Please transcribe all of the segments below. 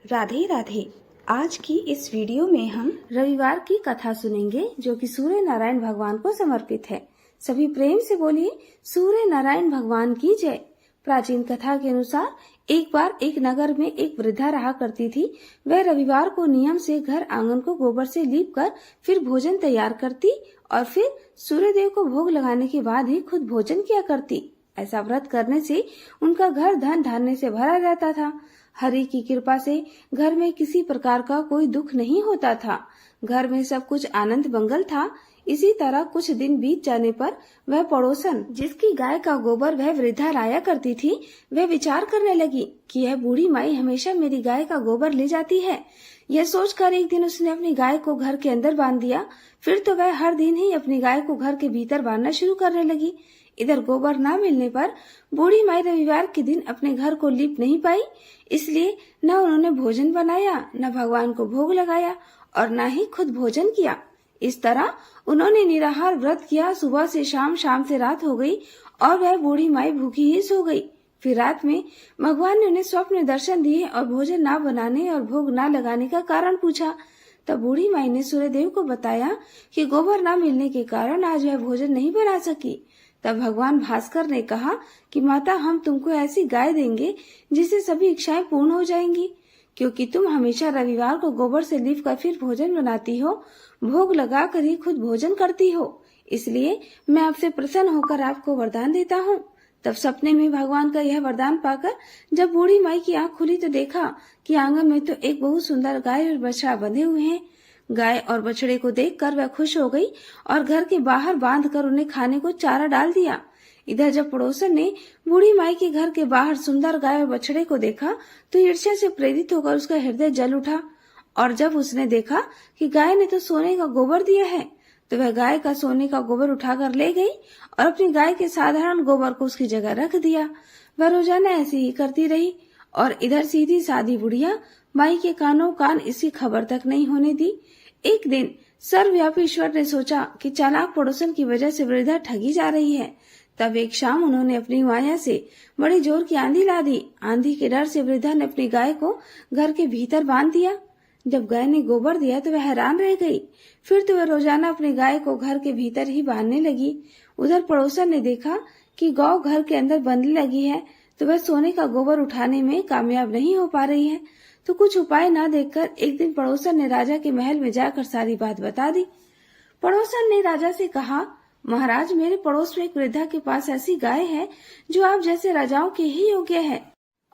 राधे राधे। आज की इस वीडियो में हम रविवार की कथा सुनेंगे जो कि सूर्य नारायण भगवान को समर्पित है। सभी प्रेम से बोलिए सूर्य नारायण भगवान की जय। प्राचीन कथा के अनुसार एक बार एक नगर में एक वृद्धा रहा करती थी। वह रविवार को नियम से घर आंगन को गोबर से लीप कर फिर भोजन तैयार करती और फिर सूर्यदेव को भोग लगाने के बाद ही खुद भोजन किया करती। ऐसा व्रत करने से उनका घर धन धान्य से भरा रहता था। हरि की कृपा से घर में किसी प्रकार का कोई दुख नहीं होता था। घर में सब कुछ आनंद मंगल था। इसी तरह कुछ दिन बीत जाने पर वह पड़ोसन जिसकी गाय का गोबर वह वृद्धा लाया करती थी, वह विचार करने लगी कि यह बूढ़ी माई हमेशा मेरी गाय का गोबर ले जाती है। यह सोचकर एक दिन उसने अपनी गाय को घर के अंदर बांध दिया। फिर तो वह हर दिन ही अपनी गाय को घर के भीतर बांधना शुरू करने लगी। इधर गोबर न मिलने पर बूढ़ी माई रविवार के दिन अपने घर को लीप नहीं पाई, इसलिए न उन्होंने भोजन बनाया, न भगवान को भोग लगाया और न ही खुद भोजन किया। इस तरह उन्होंने निराहार व्रत किया। सुबह से शाम, शाम से रात हो गई और वह बूढ़ी माई भूखी ही सो गई। फिर रात में भगवान ने उन्हें स्वप्न में दर्शन दिए और भोजन न बनाने और भोग न लगाने का कारण पूछा। तब बूढ़ी माई ने सूर्यदेव को बताया कि गोबर न मिलने के कारण आज वह भोजन नहीं बना सकी। तब भगवान भास्कर ने कहा कि माता, हम तुमको ऐसी गाय देंगे जिससे सभी इच्छाएं पूर्ण हो जाएंगी, क्योंकि तुम हमेशा रविवार को गोबर से लीप कर फिर भोजन बनाती हो, भोग लगा कर ही खुद भोजन करती हो। इसलिए मैं आपसे प्रसन्न होकर आपको वरदान देता हूँ। तब सपने में भगवान का यह वरदान पाकर जब बूढ़ी माई की आंख खुली तो देखा कि आंगन में तो एक बहुत सुंदर गाय और बछड़ा बंधे हुए हैं। गाय और बछड़े को देखकर वह खुश हो गई और घर के बाहर बांधकर उन्हें खाने को चारा डाल दिया। इधर जब पड़ोसन ने बूढ़ी माई के घर के बाहर सुंदर गाय और बछड़े को देखा तो ईर्ष्या से प्रेरित होकर उसका हृदय जल उठा। और जब उसने देखा कि गाय ने तो सोने का गोबर दिया है, तो वह गाय का सोने का गोबर उठाकर ले गई और अपनी गाय के साधारण गोबर को उसकी जगह रख दिया। वह रोजाना ऐसे ही करती रही और इधर सीधी सादी बुढ़िया माई के कानों कान इसकी खबर तक नहीं होने दी। एक दिन सर्वव्यापी ईश्वर ने सोचा कि चालाक पड़ोसन की वजह से वृद्धा ठगी जा रही है। तब एक शाम उन्होंने अपनी माया से बड़ी जोर की आंधी ला दी। आंधी के डर से वृद्धा ने अपनी गाय को घर के भीतर बांध दिया। जब गाय ने गोबर दिया तो वह हैरान रह गई। फिर तो वह रोजाना अपनी गाय को घर के भीतर ही बांधने लगी। उधर पड़ोसन ने देखा कि गौ घर के अंदर बंधने लगी है, तो वह सोने का गोबर उठाने में कामयाब नहीं हो पा रही है। तो कुछ उपाय न देखकर एक दिन पड़ोसन ने राजा के महल में जाकर सारी बात बता दी। पड़ोसन ने राजा से कहा, महाराज, मेरे पड़ोस में एक वृद्धा के पास ऐसी गाय है जो आप जैसे राजाओं के ही योग्य है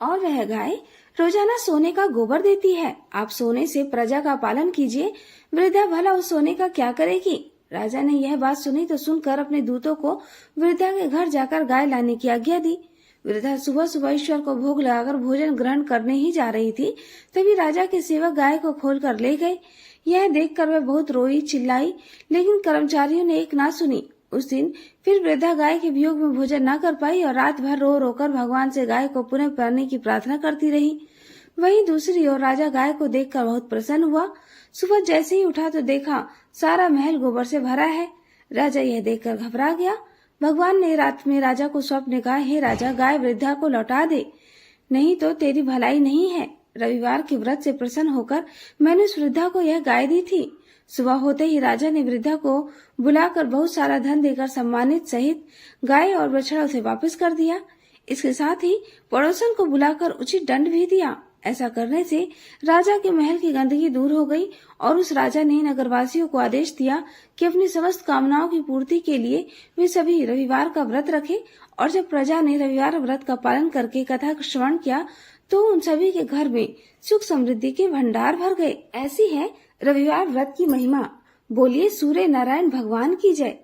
और वह गाय रोजाना सोने का गोबर देती है। आप सोने से प्रजा का पालन कीजिए। वृद्धा भला उस सोने का क्या करेगी? राजा ने यह बात सुनी तो सुनकर अपने दूतों को वृद्धा के घर जाकर गाय लाने की आज्ञा दी। वृद्धा सुबह सुबह ईश्वर को भोग लगाकर भोजन ग्रहण करने ही जा रही थी, तभी राजा के सेवक गाय को खोलकर ले गए। यह देखकर वह बहुत रोई, चिल्लाई, लेकिन कर्मचारियों ने एक ना सुनी। उस दिन फिर वृद्धा गाय के वियोग में भोजन न कर पाई और रात भर रो रोकर भगवान से गाय को पुनः पाने की प्रार्थना करती रही। वहीं दूसरी ओर राजा गाय को देखकर बहुत प्रसन्न हुआ। सुबह जैसे ही उठा तो देखा सारा महल गोबर से भरा है। राजा यह देखकर घबरा गया। भगवान ने रात में राजा को स्वप्न में कहा, हे राजा, गाय वृद्धा को लौटा दे, नहीं तो तेरी भलाई नहीं है। रविवार के व्रत से प्रसन्न होकर मैंने उस वृद्धा को यह गाय दी थी। सुबह होते ही राजा ने वृद्धा को बुलाकर बहुत सारा धन देकर सम्मानित सहित गाय और बछड़ा उसे वापस कर दिया। इसके साथ ही पड़ोसन को बुलाकर उचित दंड भी दिया। ऐसा करने से राजा के महल की गंदगी दूर हो गई और उस राजा ने नगरवासियों को आदेश दिया कि अपनी समस्त कामनाओं की पूर्ति के लिए वे सभी रविवार का व्रत रखें। और जब प्रजा ने रविवार व्रत का पालन करके कथा का श्रवण किया तो उन सभी के घर में सुख समृद्धि के भंडार भर गए। ऐसी है रविवार व्रत की महिमा। बोलिए सूर्य नारायण भगवान की जय।